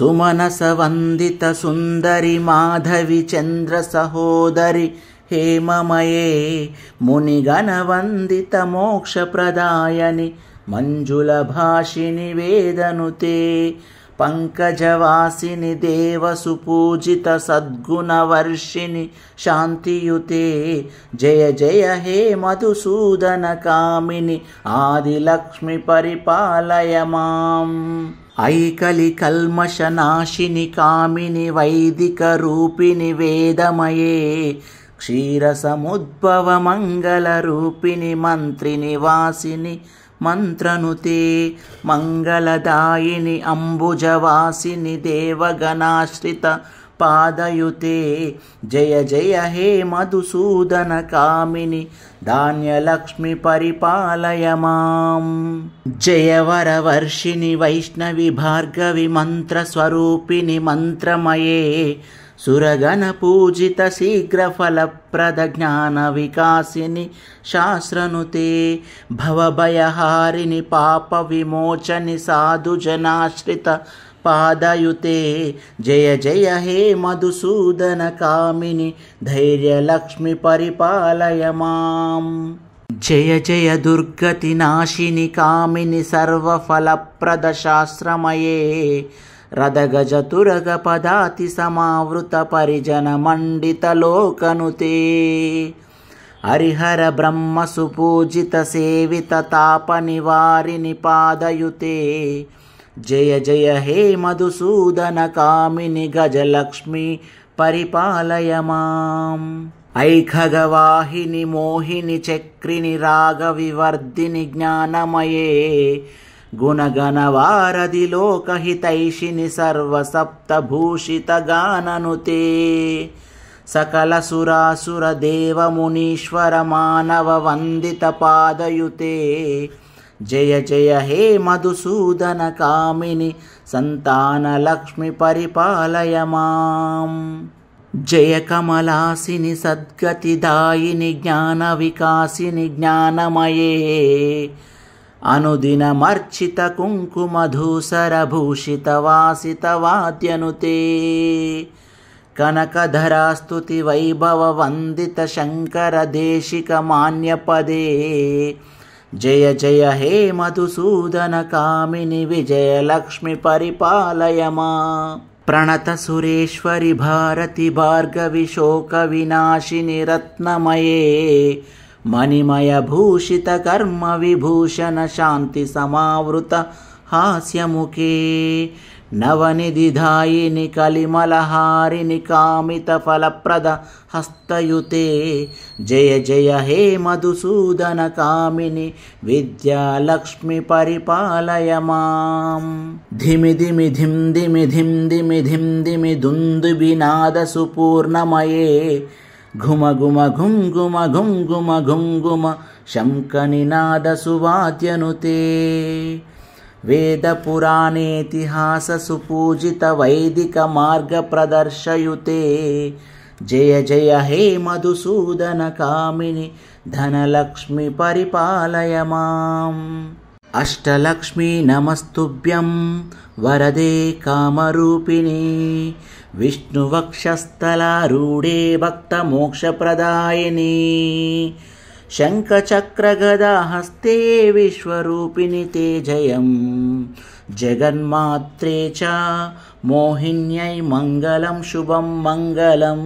సుమనసవందిత సుందరి మాధవి చంద్ర సహోదరి హేమమయే మునిగణవందిత మోక్షప్రదాయని మంజుల భాషిని వేదనుతే పంకజవాసిని దేవసుపూజిత సద్గుణవర్షిణి శాంతియుతే జయ జయ హే మధుసూదన కామిని ఆదిలక్ష్మి పరిపాలయ మాం ఐకలి కల్మషనాశిని కామిని వైదిక రూపిణి వేదమయే క్షీరసముద్భవ మంగళ రూపిణి మంత్రిని వాసిని మంత్రనుతే మంగళదాయిని అంబుజవాసిని దేవగణాశ్రిత పాదయుతే జయ జయ హే మధుసూదన కామిని ధాన్యలక్ష్మి పరిపాలయ మాం జయవరవర్షిణి వైష్ణవి భార్గవి మంత్రస్వరూపిణి మంత్రమయే సురగణ పూజిత శీఘ్రఫలప్రద జ్ఞాన వికాసిని శాస్త్రనుతే భవభయహారిణి పాప విమోచని సాధుజనాశ్రిత పాదయుతే జయ జయ హే మధుసూదన కామిని ధైర్యలక్ష్మి పరిపాలయ మాం జయ జయ దుర్గతి నాశిని కామిని సర్వఫలప్రద శాస్త్రమయే రథగజ తురగ పదాతి సమావృత పరిజన మండిత లోకనుతే హరిహర బ్రహ్మ సుపూజిత సేవిత తాప నివారిని పాదయుతే జయ జయ హే మధుసూదన కామిని గజలక్ష్మి పరిపాలయ మాం ఐఖగవాహిని మోహిని చక్రిని రాగ వివర్ధిని జ్ఞానమయే గుణగణవారధి లోకహితైషిని సర్వసప్తభూషిత గాననుతే సకల సురాసుర దేవ మునీశ్వర మానవ వందిత పాదయుతే జయ జయ హే మధుసూదన కామిని సంతానలక్ష్మి పరిపాలయ మాం జయ కమలాసిని సద్గతిదాయిని జ్ఞాన వికాసిని జ్ఞానమయే అనుదినమర్చిత కుంకుమధూసర భూషిత వాసిత వాద్యనుతే కనకధరాస్తుతి వైభవ వందిత శంకర దేశిక మాన్యపదే జయ జయ హే మధుసూదన కామిని విజయలక్ష్మి పరిపాలయ మాం ప్రణత సురేశ్వరి భారతి భార్గవి శోక వినాశిని రత్నమయే మణిమయ భూషిత కర్మ విభూషణ శాంతి సమావృత హాస్యముఖే నవనిధిదాయిని కలిమలహారిని కామిత ఫలప్రద హస్తయుతే జయ జయ హే మధుసూదన కామిని విద్యాలక్ష్మి పరిపాలయ మాం ధిమి ధిమి ధిం ధిమి ధిం ధిమి ధిం ధిమి దుందుబినాద సుపూర్ణమయే ఘుమ ఘుమ ఘుం ఘుమ ఘుం ఘుమ ఘుం ఘుమ శంఖనినాద సువాద్యనుతే వేద పురాణేతిహాస సుపూజిత వైదిక మార్గ ప్రదర్శయుతే జయ జయ హే మధుసూదన కామిని ధనలక్ష్మి పరిపాలయ మాం అష్టలక్ష్మీ నమస్తుభ్యం వరదే కామరూపిణి విష్ణువక్షస్థలారూఢే భక్త మోక్షప్రదాయిని శంఖచక్రగదాహస్తే విశ్వరూపిణి తే జయం జగన్మాత్రే చ మోహిన్యై మంగళం శుభం మంగళం